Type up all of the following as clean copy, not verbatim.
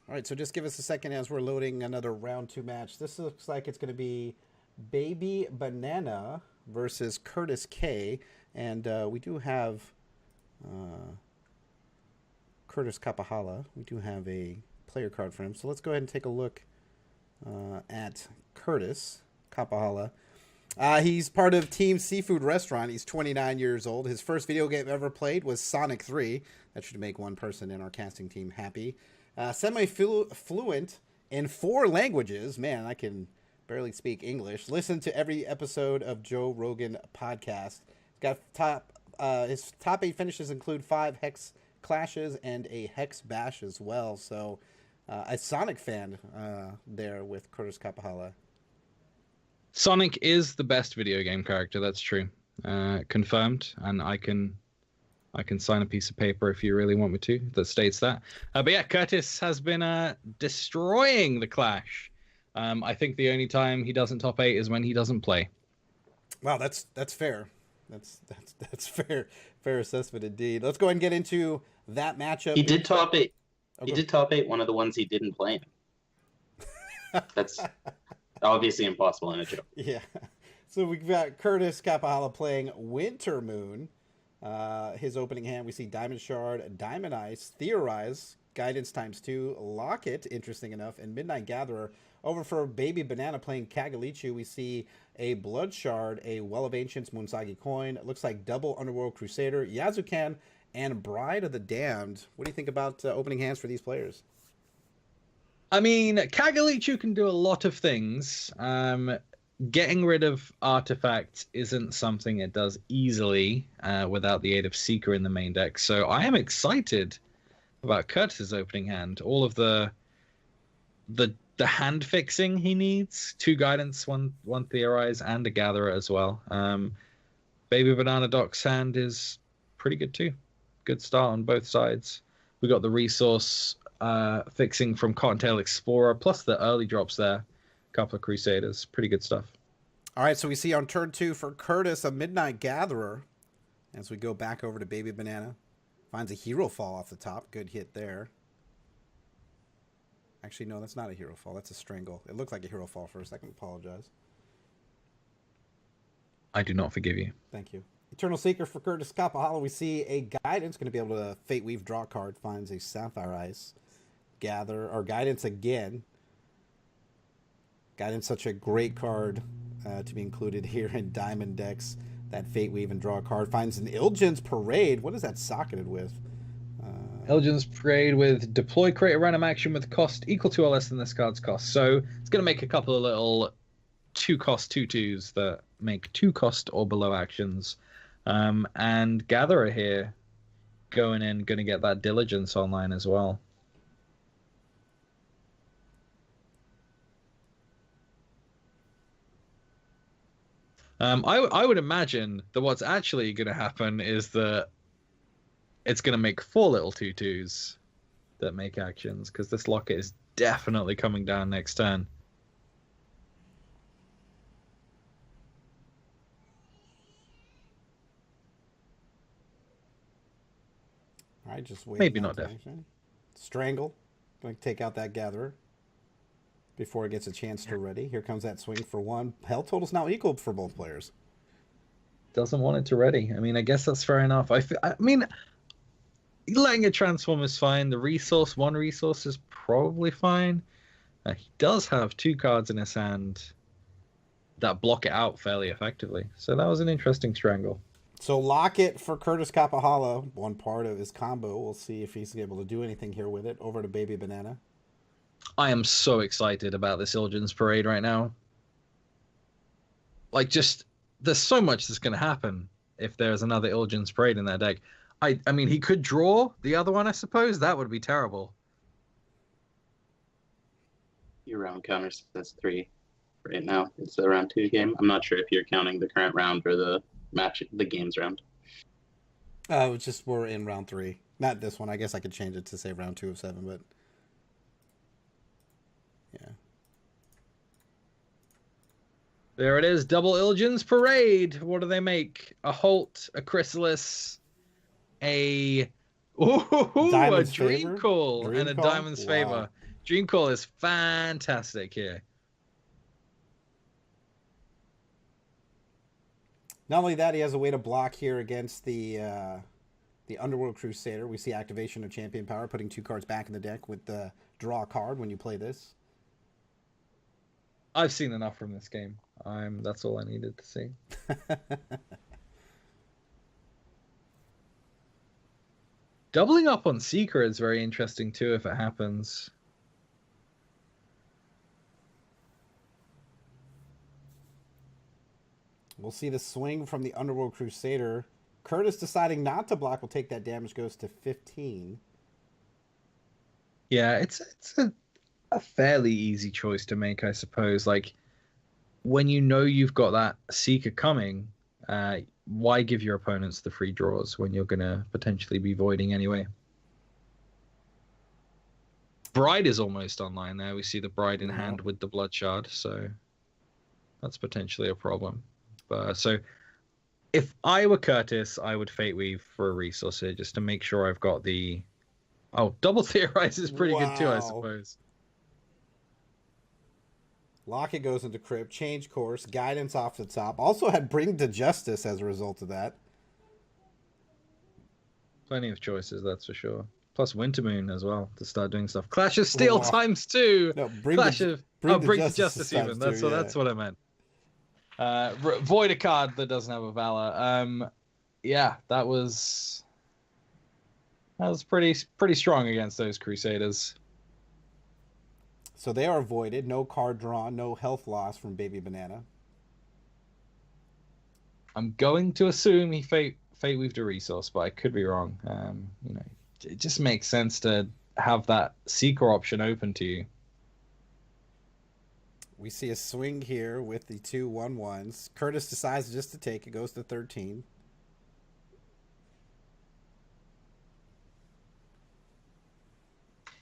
All right, so just give us a second as we're loading another round 2 match. This looks like it's going to be Baby Banana versus Curtis K. And we do have KurtisKapahala. We do have a player card for him. So let's go ahead and take a look at KurtisKapahala. He's part of Team Seafood Restaurant. He's 29 years old. His first video game ever played was Sonic 3. That should make one person in our casting team happy. Semi-fluent in 4 languages. Man, I can barely speak English. Listen to every episode of Joe Rogan podcast. Got his top 8 finishes include 5 HEX clashes and a HEX Bash as well. So a Sonic fan there with KurtisKapahala. Sonic is the best video game character. That's true. Confirmed, and I can sign a piece of paper if you really want me to that states that. But yeah, Curtis has been destroying the Clash. I think the only time he doesn't top 8 is when he doesn't play. Wow, that's fair. That's fair assessment indeed. Let's go ahead and get into that matchup. He did top 8. He did top 8 one of the ones he didn't play in. That's obviously impossible in a joke. Yeah. So we've got KurtisKapahala playing Winter Moon. His opening hand, we see Diamond Shard, Diamond Ice, Theorize, Guidance ×2, Locket, interesting enough, and Midnight Gatherer. Over for Baby Banana playing Kagalichu, we see a Blood Shard, a Well of Ancients, Munsagi Coin. It looks like double Underworld Crusader, Yazukan, and Bride of the Damned. What do you think about opening hands for these players? I mean, Kagalichu can do a lot of things. Getting rid of artifacts isn't something it does easily without the aid of Seeker in the main deck. So I am excited about Curtis's opening hand. All of the hand fixing he needs: 2 Guidance, 1 Theorize, and a Gatherer as well. Babybananadoc's hand is pretty good too. Good start on both sides. We got the resource fixing from Cottontail Explorer, plus the early drops there. Couple of Crusaders. Pretty good stuff. All right, so we see on turn 2 for Curtis a Midnight Gatherer. As we go back over to Baby Banana. Finds a Hero Fall off the top. Good hit there. Actually, no, that's not a Hero Fall. That's a Strangle. It looked like a Hero Fall for a second. Apologize. I do not forgive you. Thank you. Eternal Seeker for KurtisKapahala. We see a Guidance. Going to be able to Fate Weave draw a card. Finds a Sapphire Ice. Gather, or Guidance again. Guidance, such a great card to be included here in Diamond decks. That Fate Weave and draw a card. Finds an Ilgen's Parade. What is that socketed with? Ilgen's Parade with deploy, create a random action with cost equal to or less than this card's cost. So it's going to make a couple of little 2-cost 2/2s that make 2-cost or below actions. And Gatherer here going in, going to get that Diligence online as well. I would imagine that what's actually going to happen is that it's going to make 4 little 2/2s that make actions, because this Locket is definitely coming down next turn. All right, just wait. Maybe not definitely. Strangle. Going to take out that Gatherer before it gets a chance to ready. Here comes that swing for 1. Hell total's now equal for both players. Doesn't want it to ready. I mean, I guess that's fair enough. I mean, letting it transform is fine. The resource, 1 resource, is probably fine. He does have 2 cards in his hand that block it out fairly effectively. So that was an interesting strangle. So Locket for KurtisKapahala, one part of his combo. We'll see if he's able to do anything here with it. Over to Baby Banana. I am so excited about this Ilgen's Parade right now. Like, just, there's so much that's going to happen if there's another Ilgen's Parade in that deck. I mean, he could draw the other one, I suppose. That would be terrible. Your round counter says 3 right now. It's the round 2 game. I'm not sure if you're counting the current round or the games round. It's just we're in round 3. Not this one. I guess I could change it to say round 2 of 7, but yeah. There it is, double Ilgen's Parade. What do they make? A Holt, a Chrysalis, a Dream Call, and a Diamond's Favor. Dreamcall is fantastic here. Not only that, he has a way to block here against the Underworld Crusader. We see activation of Champion Power, putting 2 cards back in the deck with the draw card when you play this. I've seen enough from this game. That's all I needed to see. Doubling up on Seeker is very interesting too if it happens. We'll see the swing from the Underworld Crusader. Kurtis deciding not to block will take that damage, goes to 15. Yeah, it's a fairly easy choice to make, I suppose. Like, when you know you've got that Seeker coming, why give your opponents the free draws when you're going to potentially be voiding anyway? Bride is almost online there. We see the Bride in hand with the Blood Shard, so that's potentially a problem. So if I were Kurtis, I would Fate Weave for a resource here just to make sure I've got the... Oh, Double Theorize is pretty good too, I suppose. Locket goes into Crypt, change course, Guidance off the top. Also had Bring to Justice as a result of that. Plenty of choices, that's for sure. Plus Wintermoon as well to start doing stuff. Clash of Steel ×2. No, Bring to Justice even. That's what I meant. Void a card that doesn't have a Valor. Yeah, that was pretty strong against those Crusaders. So they are voided. No card drawn. No health loss from Baby Banana. I'm going to assume he Fate Weaved a resource, but I could be wrong. It just makes sense to have that Seeker option open to you. We see a swing here with the 2 1/1s. Kurtis decides just to take it. Goes to 13.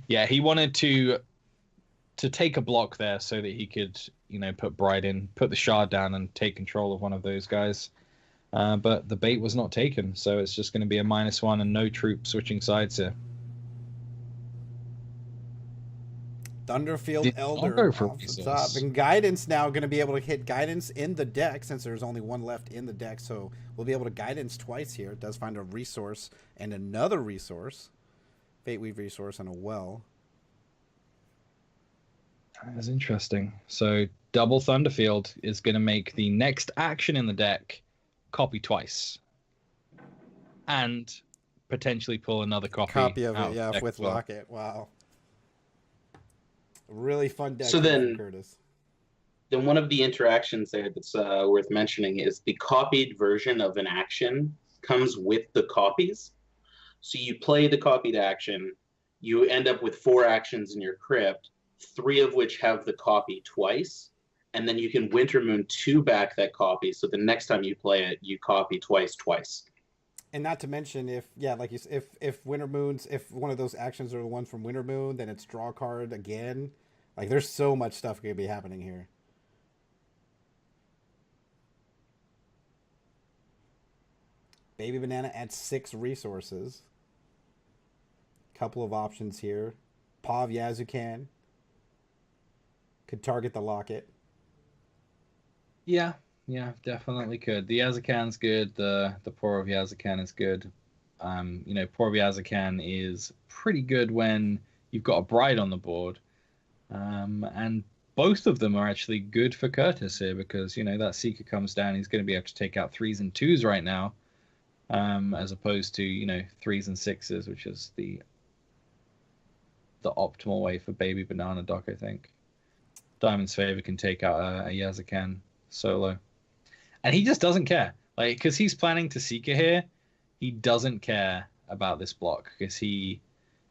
Yeah, he wanted to take a block there so that he could, put Bride in, put the Shard down, and take control of one of those guys. But the bait was not taken, so it's just going to be a -1 and no troop switching sides here. Thunderfield Elder off the top. And Guidance now going to be able to hit Guidance in the deck since there's only 1 left in the deck. So we'll be able to Guidance twice here. It does find a resource and another resource. Fate Weave resource and a well. That's interesting. So double Thunderfield is going to make the next action in the deck copy twice. And potentially pull another copy of it, yeah, with Locket. Wow. Really fun deck. So then, Kurtis. Then one of the interactions there that's worth mentioning is the copied version of an action comes with the copies. So you play the copied action, you end up with 4 actions in your crypt, 3 of which have the copy twice, and then you can Wintermoon 2 back that copy. So the next time you play it, you copy twice. And not to mention, if Wintermoons, if one of those actions are the ones from Wintermoon, then it's draw card again. Like, there's so much stuff going to be happening here. Baby Banana adds 6 resources. Couple of options here. Paw of Yazukan could target the Locket. Yeah, definitely could. The Yazukan's good. The Paw of Yazukan is good. Paw of Yazukan is pretty good when you've got a Bride on the board. And both of them are actually good for Kurtis here because, that Seeker comes down. He's going to be able to take out 3s and 2s right now, as opposed to, 3s and 6s, which is the optimal way for Babybananadoc, I think. Diamond's Favor can take out a Yazukan solo. And he just doesn't care. Like, because he's planning to Seeker here, he doesn't care about this block because he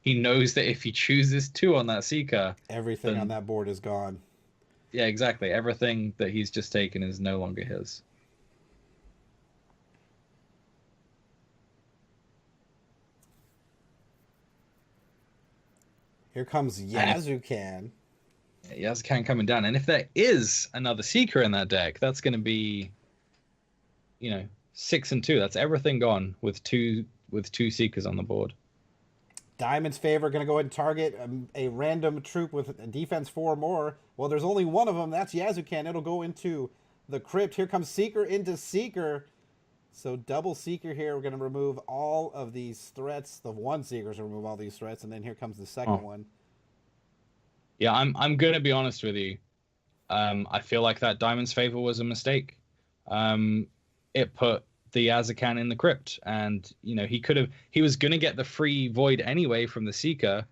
knows that if he chooses 2 on that Seeker, everything on that board is gone. Yeah, exactly. Everything that he's just taken is no longer his. Here comes Yazukan. Yazukan coming down. And if there is another Seeker in that deck, that's going to be, 6 and 2. That's everything gone with two Seekers on the board. Diamond's favor, going to go ahead and target a random troop with a defense 4 or more. Well, there's only one of them. That's Yazukan. It'll go into the crypt. Here comes Seeker into Seeker. So double Seeker here. We're going to remove all of these threats. The one Seeker's will remove all these threats. And then here comes the second one. Yeah, I'm going to be honest with you. I feel like that Diamond's favor was a mistake. It put the Yazukan in the crypt, and you know he was going to get the free void anyway from the Seeker,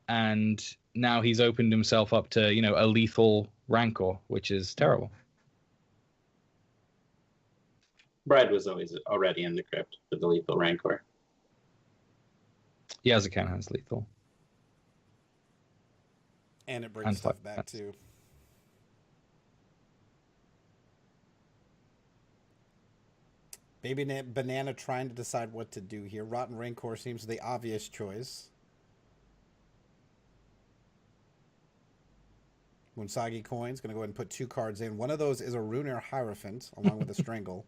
and now he's opened himself up to a lethal Rancor, which is terrible. Brad was already in the crypt for the lethal Rancor. Yazukan has lethal, and it brings stuff back too. Baby Banana trying to decide what to do here. Rotten Rancor seems the obvious choice. Munsagi Coins going to go ahead and put 2 cards in. One of those is a Runer Hierophant along with a Strangle.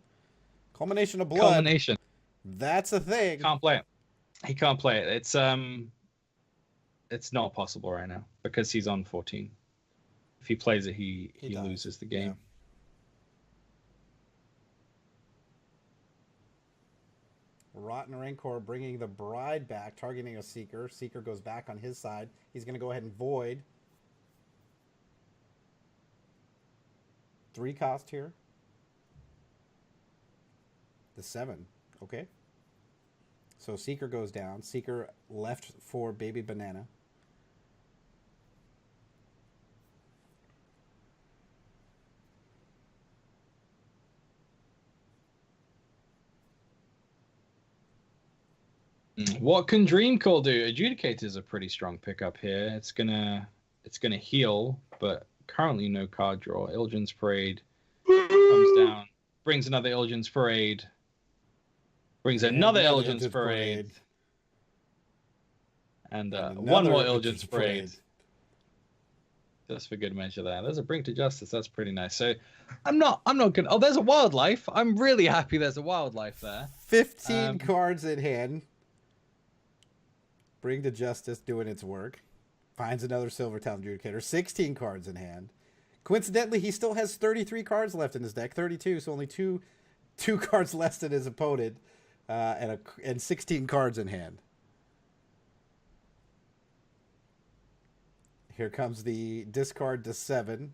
Culmination of Blood. Culmination. That's a thing. Can't play it. He can't play it. It's not possible right now because he's on 14. If he plays it, he loses the game. Yeah. Rotten Rancor bringing the Bride back, targeting a Seeker. Seeker goes back on his side. He's going to go ahead and Void. 3 cost here. The 7. Okay. So Seeker goes down. Seeker left for Baby Banana. What can Dreamcall do? Adjudicator is a pretty strong pickup here. It's gonna heal, but currently no card draw. Il'jin's Parade comes down, brings another Il'jin's Parade, brings another Il'jin's Parade, and one more Il'jin's Parade. Just for good measure there. There's a Bring to Justice. That's pretty nice. So I'm not gonna. Oh, there's a Wildlife. I'm really happy there's a Wildlife there. 15 cards in hand. Bring to Justice doing its work. Finds another Silver Talon Adjudicator. 16 cards in hand. Coincidentally, he still has 33 cards left in his deck. 32, so only two cards less than his opponent, and 16 cards in hand. Here comes the discard to 7.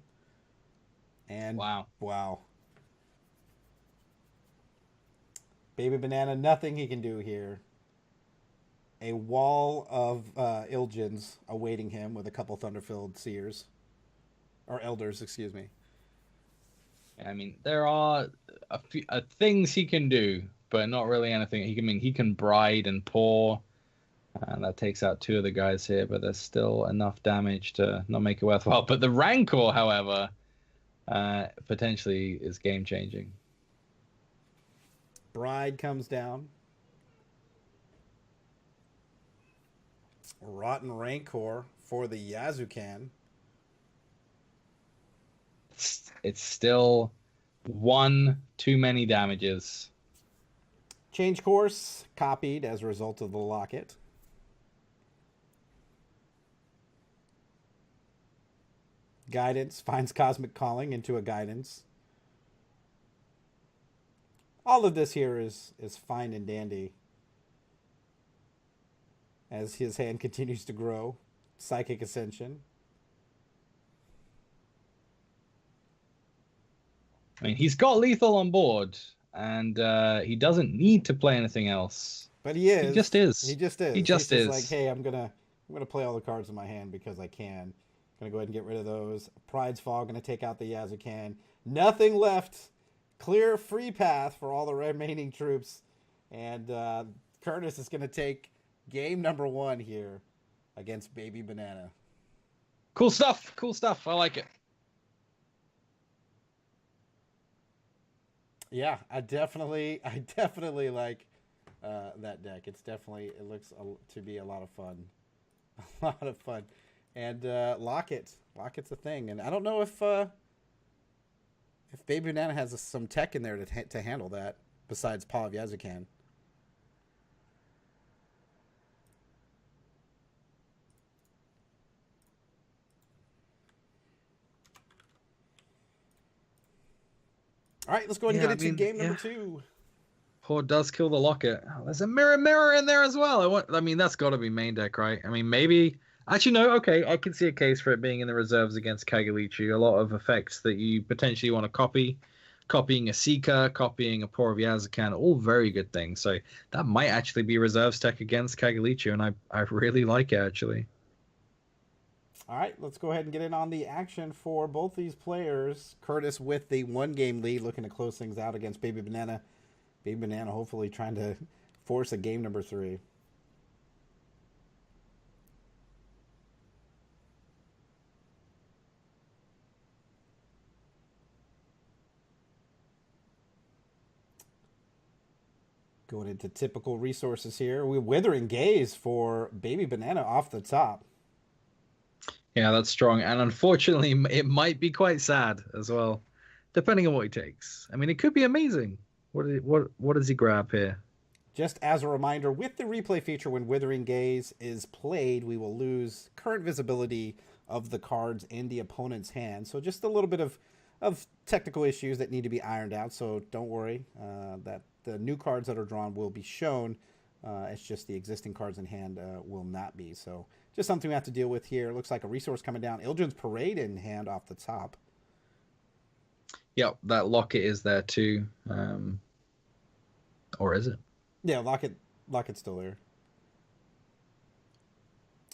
And wow. Baby Banana, nothing he can do here. A wall of Il'jins awaiting him with a couple Thunderfilled Seers. Or Elders, excuse me. I mean, there are a few things he can do, but not really anything. He can Bride and Pour, and that takes out 2 of the guys here, but there's still enough damage to not make it worthwhile. But the Rancor, however, potentially is game-changing. Bride comes down. Rotten Rancor for the Yazukan. It's still 1 too many damages. Change course, copied as a result of the locket. Guidance, finds Cosmic Calling into a Guidance. All of this here is fine and dandy. As his hand continues to grow. Psychic Ascension. I mean, he's got lethal on board, and he doesn't need to play anything else. But he is. He just is. He just is. He just is. Like, hey, I'm gonna play all the cards in my hand because I can. Gonna go ahead and get rid of those. Pride's Fall gonna take out the Yazukan. Nothing left. Clear free path for all the remaining troops, and Kurtis is gonna take game number 1 here against Baby Banana. Cool stuff. Cool stuff. I like it. Yeah, I definitely like that deck. It looks to be a lot of fun. A lot of fun. And Locket's a thing. And I don't know if Baby Banana has some tech in there to handle that besides Paw of Yazukan. All right, let's go ahead and get into game number 2. Horde does kill the Locket. Oh, there's a mirror in there as well. I mean, that's got to be main deck, right? I mean, maybe. Actually, no. Okay, I can see a case for it being in the reserves against Kagalichi. A lot of effects that you potentially want to copy. Copying a Seeker, copying a Pour of Yazakan, all very good things. So that might actually be reserves tech against Kagalichi, and I really like it, actually. All right, let's go ahead and get in on the action for both these players. Kurtis with the 1-game lead, looking to close things out against Baby Banana. Baby Banana hopefully trying to force a game number 3. Going into typical resources here. We Withering Gaze for Baby Banana off the top. Yeah, that's strong. And unfortunately, it might be quite sad as well, depending on what he takes. I mean, it could be amazing. What does he grab here? Just as a reminder, with the replay feature, when Withering Gaze is played, we will lose current visibility of the cards in the opponent's hand. So just a little bit of technical issues that need to be ironed out. So don't worry, that the new cards that are drawn will be shown. It's just the existing cards in hand will not be. So just something we have to deal with here. Looks like a resource coming down. Ildren's Parade in hand off the top. Yep, that Locket is there too. Or is it? Yeah, Locket's still there.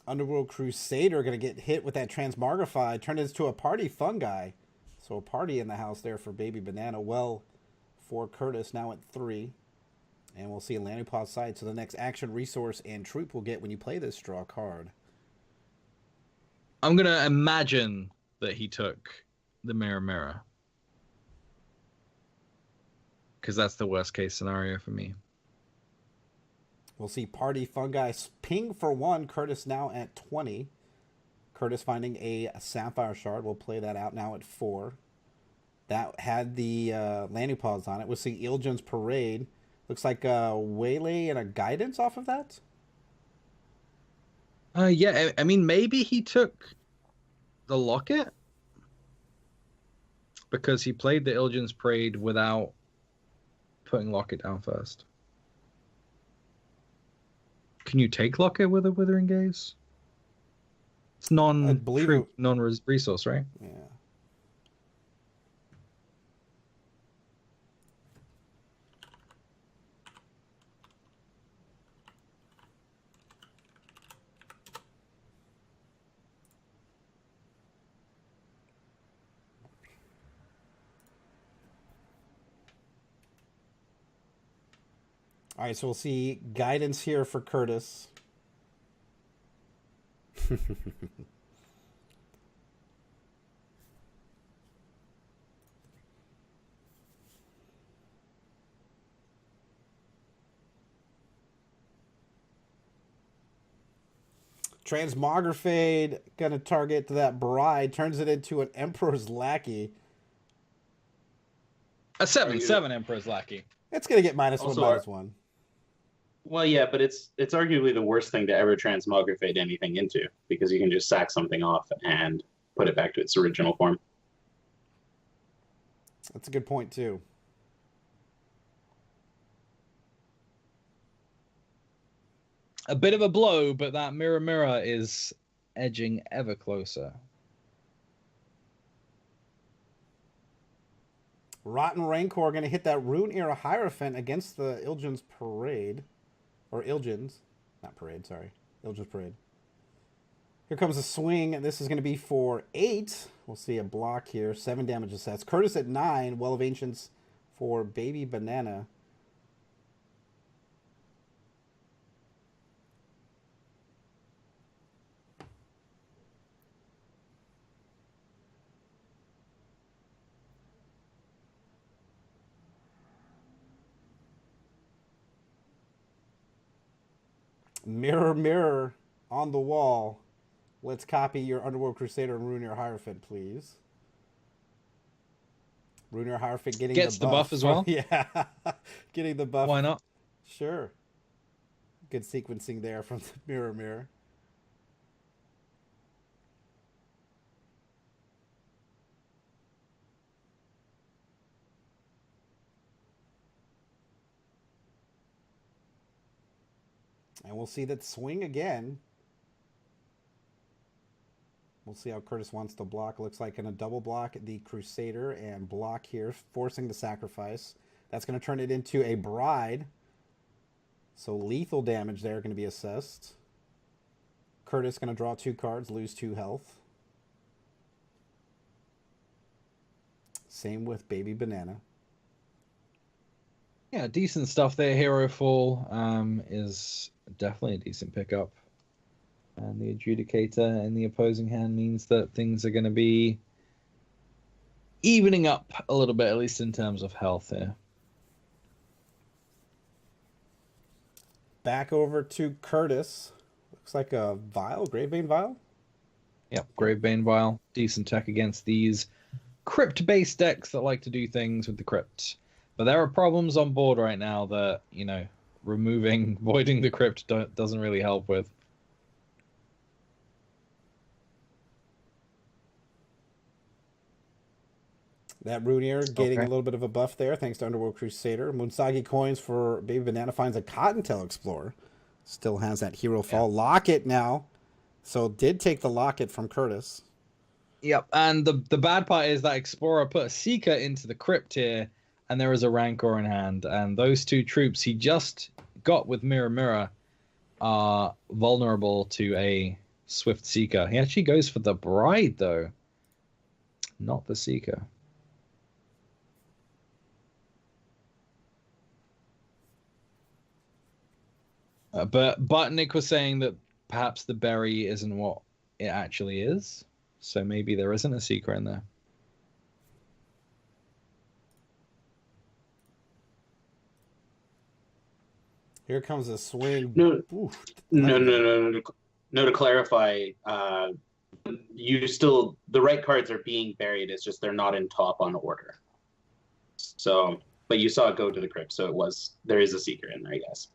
Underworld Crusader going to get hit with that Transmogrified. Turned into a Party Fungi. So a party in the house there for Baby Banana. Well, for Kurtis now at 3. And we'll see a landing pause side. So the next action, resource, and troop we'll get when you play this draw card. I'm going to imagine that he took the Mirror. Because that's the worst case scenario for me. We'll see Party Fungi ping for 1. Kurtis now at 20. Kurtis finding a Sapphire Shard. We'll play that out now at 4. That had the landing pause on it. We'll see Ildren's Parade. Looks like a Waylay and a Guidance off of that. Yeah, I mean, maybe he took the Locket because he played the Ildren's Parade without putting Locket down first. Can you take Locket with a Withering Gaze? It's non-resource, right? Yeah. All right, so we'll see Guidance here for Kurtis. Transmogrifade gonna target that Bride, turns it into an Emperor's Lackey. A 7/7 Emperor's Lackey. It's gonna get -1, Also, -1. Well, yeah, but it's arguably the worst thing to ever transmogrifate anything into, because you can just sack something off and put it back to its original form. That's a good point too. A bit of a blow, but that Mirror is edging ever closer. Rotten Rancor going to hit that Rune Era Hierophant against the Ildren's Parade. Or Ildren's. Not Parade, sorry. Ildren's Parade. Here comes a swing. This is going to be for 8. We'll see a block here. 7 damage assessed. Kurtis at 9. Well of Ancients for Baby Banana. Mirror, mirror on the wall. Let's copy your Underworld Crusader and Rune Era Hierophant, please. Rune Era Hierophant getting Gets the buff as well? Yeah. Getting the buff. Why not? Sure. Good sequencing there from the Mirror, mirror. And we'll see that swing again. We'll see how Kurtis wants to block. Looks like going to double block the Crusader and block here, forcing the sacrifice. That's going to turn it into a Bride. So lethal damage there going to be assessed. Kurtis going to draw 2 cards, lose 2 health. Same with Baby Banana. Yeah, decent stuff there. Hero Fall is definitely a decent pickup. And the Adjudicator in the opposing hand means that things are going to be evening up a little bit, at least in terms of health here. Back over to Kurtis. Looks like a Vial, Gravebane Vial. Yep, Gravebane Vial. Decent tech against these crypt-based decks that like to do things with the crypt. But there are problems on board right now that, you know, voiding the crypt doesn't really help with. That Runier getting a little bit of a buff there, thanks to Underworld Crusader. Munsagi coins for Baby Banana finds a Cottontail Explorer. Still has that Hero Fall. Yeah. Locket now. So did take the Locket from Kurtis. Yep, and the bad part is that Explorer put a Seeker into the crypt here, and there is a Rancor in hand. And those 2 troops he just got with Mirror Mirror are vulnerable to a Swift Seeker. He actually goes for the Bride, though, not the Seeker. But Nick was saying that perhaps the berry isn't what it actually is. So maybe there isn't a Seeker in there. Here comes a swing. No, to clarify, the right cards are being buried. It's just they're not in top on order. So, but you saw it go to the crypt, so there is a Seeker in there, I guess.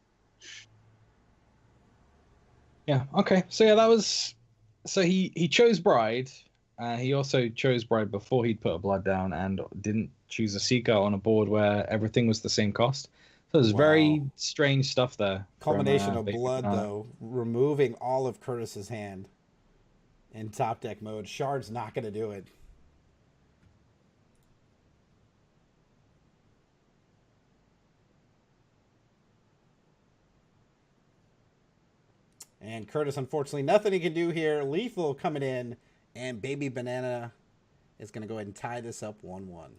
Yeah. Okay. So yeah, so he chose Bride. He also chose Bride before he'd put a Blood down and didn't choose a Seeker on a board where everything was the same cost. So there's very strange stuff there. Culmination of Blood, though, removing all of Kurtis's hand in top deck mode. Shard's not going to do it. And Kurtis, unfortunately, nothing he can do here. Lethal coming in, and Baby Banana is going to go ahead and tie this up 1-1.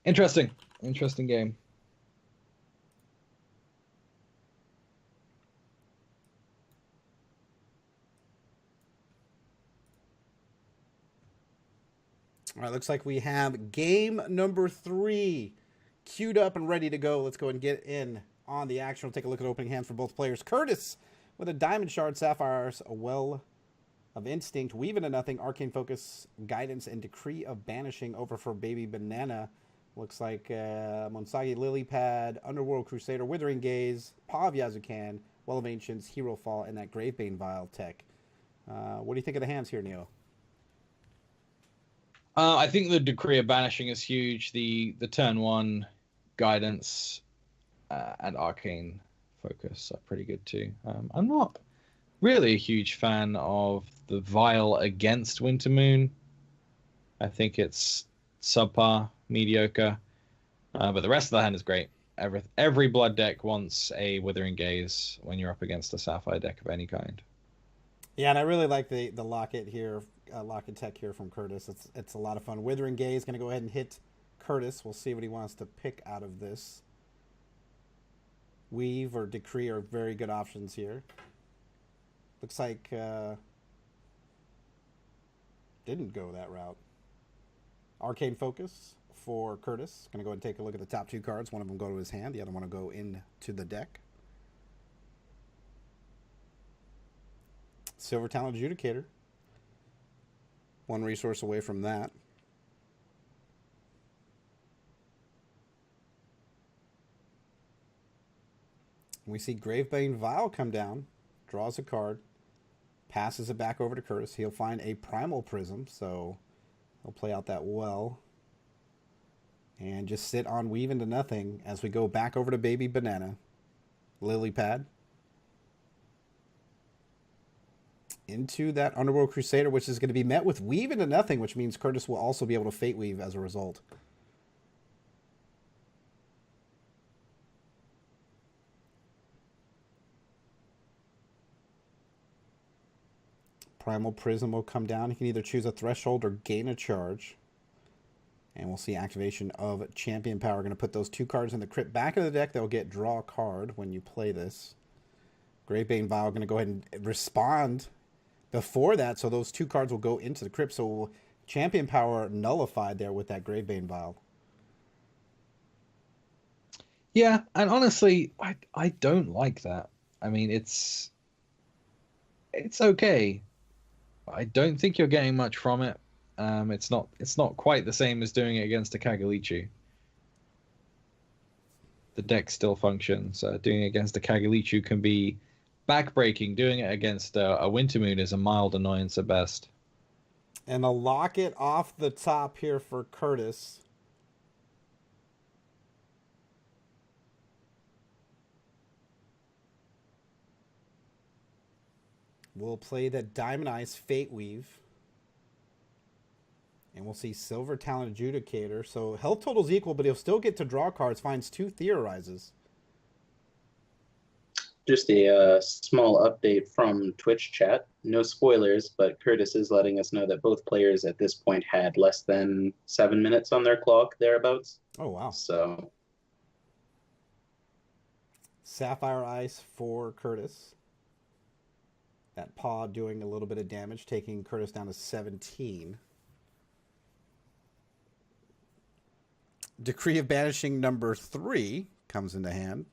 Interesting game. All right, looks like we have game number 3 queued up and ready to go. Let's go and get in on the action. We'll take a look at opening hands for both players. Kurtis with a Diamond Shard, Sapphires, a Well of Instinct, Weave into Nothing, Arcane Focus, Guidance, and Decree of Banishing over for Baby Banana. Looks like Munsagi Lily Pad, Underworld Crusader, Withering Gaze, Paw of Yazukan, Well of Ancients, Hero Fall, and that Gravebane Vial tech. What do you think of the hands here, Neo? I think the Decree of Banishing is huge. The turn 1 Guidance and Arcane Focus are pretty good too. I'm not really a huge fan of the Vial against Wintermoon. I think it's subpar, mediocre. But the rest of the hand is great. Every Blood deck wants a Withering Gaze when you're up against a Sapphire deck of any kind. Yeah, and I really like the Locket here. Locket tech here from Kurtis. It's a lot of fun. Withering Gaze going to go ahead and hit Kurtis. We'll see what he wants to pick out of this. Weave or Decree are very good options here. Looks like didn't go that route. Arcane Focus for Kurtis. Going to go ahead and take a look at the top 2 cards. One of them go to his hand. The other one will go into the deck. Silver Talent Adjudicator. 1 resource away from that. We see Gravebane Vial come down, draws a card, Passes it back over to Kurtis. He'll find a Primal Prism, so he'll play out that well. And just sit on Weave into nothing as we go back over to Baby Banana. Lily Pad. Into that Underworld Crusader, which is going to be met with Weave into nothing, which means Kurtis will also be able to Fate Weave as a result. Primal Prism will come down. He can either choose a threshold or gain a charge. And we'll see activation of Champion Power. Going to put those 2 cards in the crypt back of the deck. They'll get draw a card when you play this. Gravebane Vial going to go ahead and respond before that. So those 2 cards will go into the crypt. So Champion Power nullified there with that Gravebane Vial. Yeah, and honestly, I don't like that. I mean, it's okay. I don't think you're getting much from it. It's not quite the same as doing it against a Kagalichu. The deck still functions. Doing it against a Kagalichu can be backbreaking. Doing it against a Wintermoon is a mild annoyance at best. And a Locket off the top here for Kurtis. We'll play the Diamond Eyes Fate Weave. And we'll see Silver Talent Adjudicator. So health total's equal, but he'll still get to draw cards. Finds 2 Theorizes. Just a small update from Twitch chat. No spoilers, but Kurtis is letting us know that both players at this point had less than 7 minutes on their clock, thereabouts. Oh, wow. So Sapphire Ice for Kurtis. That paw doing a little bit of damage, taking Kurtis down to 17. Decree of Banishing number 3 comes into hand.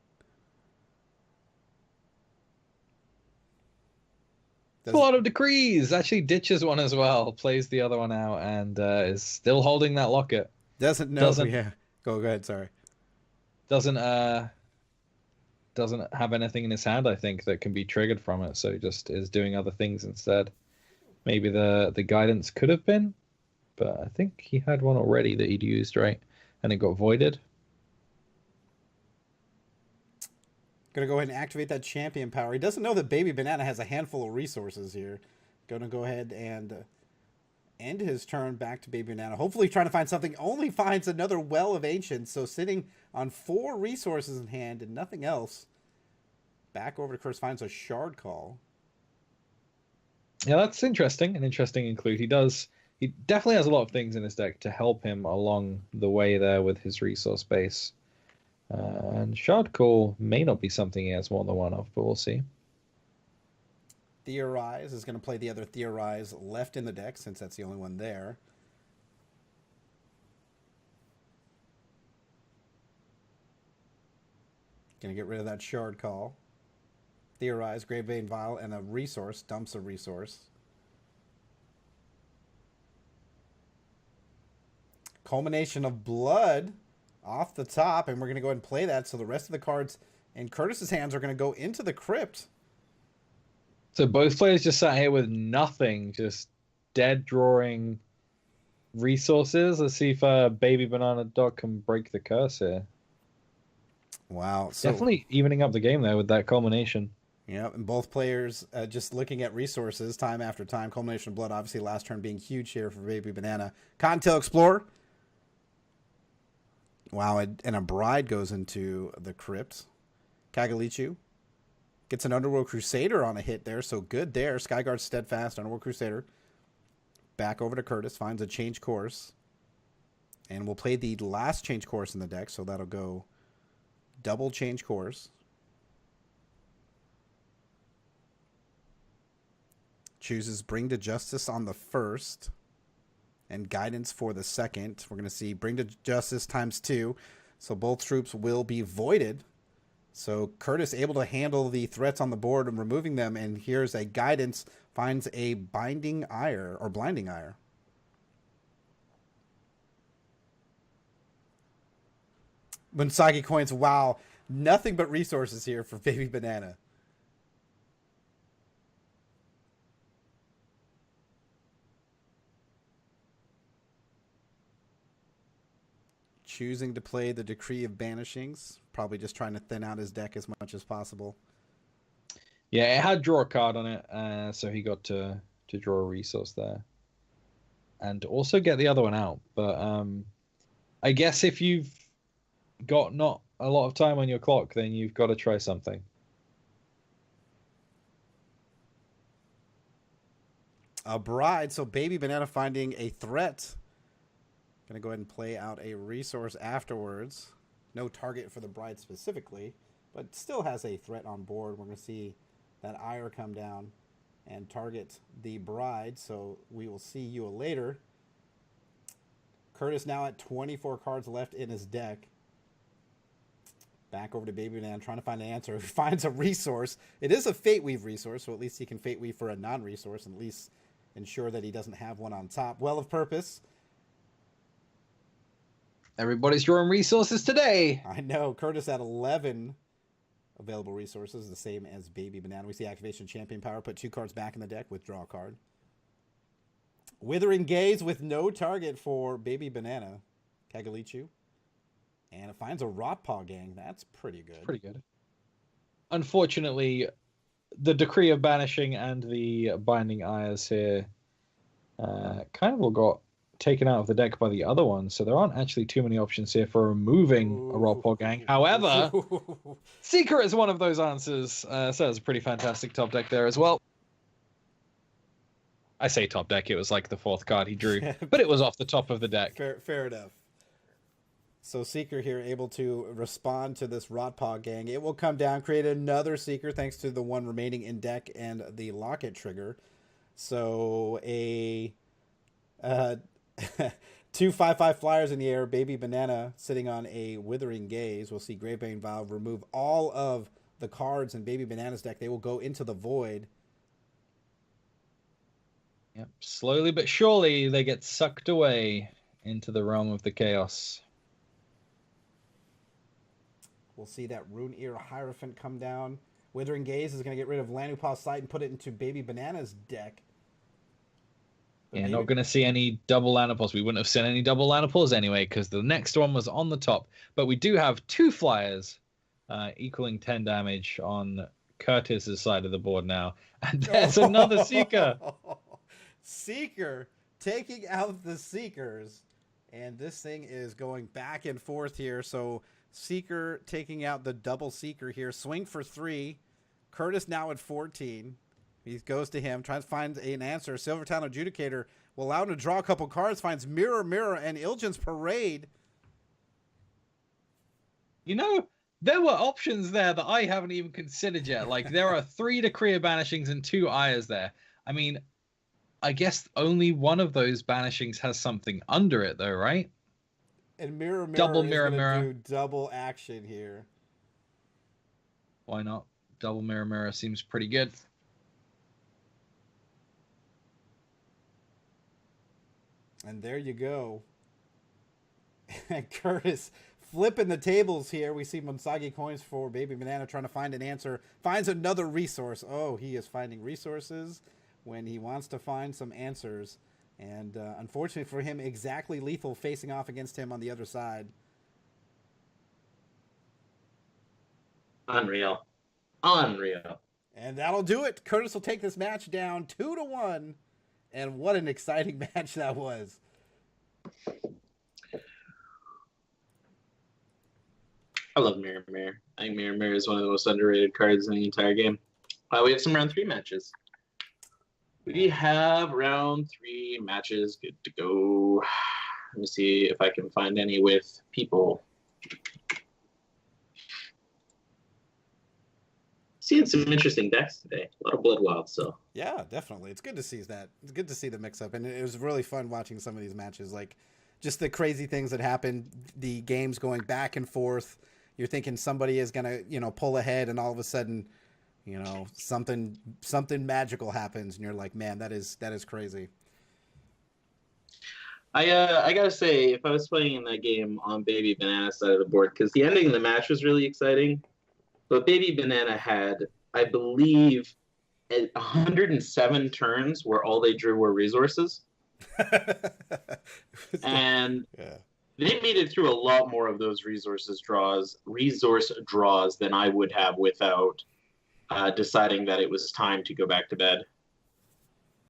A lot of decrees. Actually ditches one as well, plays the other one out, and is still holding that locket. Doesn't know. Yeah. Go ahead. Sorry. Doesn't have anything in his hand, I think, that can be triggered from it. So just is doing other things instead. Maybe the guidance could have been, but I think he had one already that he'd used, right? And it got voided. Gonna go ahead and activate that Champion Power. He doesn't know that Baby Banana has a handful of resources here. Gonna go ahead and end his turn back to Baby Banana. Hopefully trying to find something. Only finds another Well of Ancients. So sitting on 4 resources in hand and nothing else. Back over to Kurtis, finds a Shard Call. Yeah, that's interesting. An interesting include. He definitely has a lot of things in his deck to help him along the way there with his resource base. And Shard Call may not be something he has more than one of, but we'll see. Theorize is going to play the other Theorize left in the deck, since that's the only one there. Going to get rid of that Shard Call. Theorize, Gravebane Vial, and a resource. Dumps a resource. Culmination of Blood off the top, and we're going to go ahead and play that. So the rest of the cards in Kurtis's hands are going to go into the crypt. So both players just sat here with nothing, just dead drawing resources. Let's see if Babybananadaoc can break the curse here. Wow. So, definitely evening up the game there with that culmination. Yeah, and both players just looking at resources time after time. Culmination of Blood, obviously last turn being huge here for Baby Banana. Cottontail Explorer. Wow, and a Bride goes into the crypt. Kagalichu gets an Underworld Crusader on a hit there, so good there. Skyguard Steadfast, Underworld Crusader. Back over to Kurtis, finds a Change Course. And we'll play the last Change Course in the deck, so that'll go double Change Course. Chooses Bring to Justice on the first. And Guidance for the second. We're going to see Bring to Justice ×2. So both troops will be voided. So Kurtis able to handle the threats on the board and removing them. And here's a Guidance. Finds a Binding Ire or Blinding Ire. Munsagi Coins. Wow. Nothing but resources here for Baby Banana. choosing to play the Decree of Banishings, probably just trying to thin out his deck as much as possible. Yeah, it had draw a card on it, so he got to draw a resource there. And also get the other one out. But I guess if you've got not a lot of time on your clock, then you've got to try something. A Bride, so Baby Banana finding a threat. Gonna go ahead and play out a resource afterwards. No target for the Bride specifically, but still has a threat on board. We're gonna see that Ire come down and target the Bride, so we will see you later. Kurtis now at 24 cards left in his deck. Back over to Baby Banana, trying to find an answer. He finds a resource. It is a Fate Weave resource, so at least he can Fate Weave for a non-resource and at least ensure that he doesn't have one on top. Well of Purpose. Everybody's drawing resources today. I know. Kurtis at 11 available resources, the same as Baby Banana. We see Activation Champion Power. Put 2 cards back in the deck. Withdraw a card. Withering Gaze with no target for Baby Banana. Kagalichu. And it finds a Rotpaw Gang. That's pretty good. Pretty good. Unfortunately, the Decree of Banishing and the Binding Eyes here kind of all got taken out of the deck by the other one, so there aren't actually too many options here for removing a Rotpaw Gang. However, Seeker is one of those answers, so that's a pretty fantastic top deck there as well. I say top deck, it was like the 4th card he drew, but it was off the top of the deck. Fair enough. So Seeker here able to respond to this Rotpaw Gang. It will come down, create another Seeker thanks to the one remaining in deck and the Locket trigger. So a 2 5/5 flyers in the air. Baby Banana sitting on a Withering Gaze. We'll see Gravebane Valve remove all of the cards in Baby Banana's deck. They will go into the void. Yep. Slowly but surely they get sucked away into the realm of the chaos. We'll see that Rune Ear Hierophant come down. Withering Gaze is going to get rid of Lanupaw's Sight and put it into Baby Banana's deck. But yeah, not going to see any double Lanapaws. We wouldn't have seen any double Lanapaws anyway, because the next one was on the top. But we do have 2 flyers equaling 10 damage on Kurtis's side of the board now. And there's another Seeker. Seeker taking out the Seekers. And this thing is going back and forth here. So Seeker taking out the double Seeker here. Swing for 3. Kurtis now at 14. He goes to him, tries to find an answer. Silvertown Adjudicator will allow him to draw a couple cards, finds Mirror, and Ilgen's Parade. You know, there were options there that I haven't even considered yet. Like, there are 3 Decree of Banishings and 2 Ayers there. I mean, I guess only one of those Banishings has something under it, though, right? And Mirror double is Mirror, gonna do double action here. Why not? Double Mirror seems pretty good. And there you go. And Kurtis flipping the tables here. We see Monsagi coins for Baby Banana trying to find an answer. Finds another resource. Oh, he is finding resources when he wants to find some answers. And unfortunately for him, exactly lethal facing off against him on the other side. Unreal. And that'll do it. Kurtis will take this match down 2-1. And what an exciting match that was. I love Mirror. I think Mirror is one of the most underrated cards in the entire game. We have some round 3 matches. We have round 3 matches. Good to go. Let me see if I can find any with people. Seeing some interesting decks today. A lot of Blood Wild, so. Yeah, definitely. It's good to see that. It's good to see the mix up. And it was really fun watching some of these matches. Like, just the crazy things that happen, the games going back and forth. You're thinking somebody is going to, pull ahead, and all of a sudden, something magical happens, and you're like, man, that is crazy. I gotta say, if I was playing in that game on Baby Banana's side of the board, because the ending of the match was really exciting, but Baby Banana had, I believe, 107 turns where all they drew were resources. And yeah. they made it through a lot more of those resource draws than I would have without deciding that it was time to go back to bed.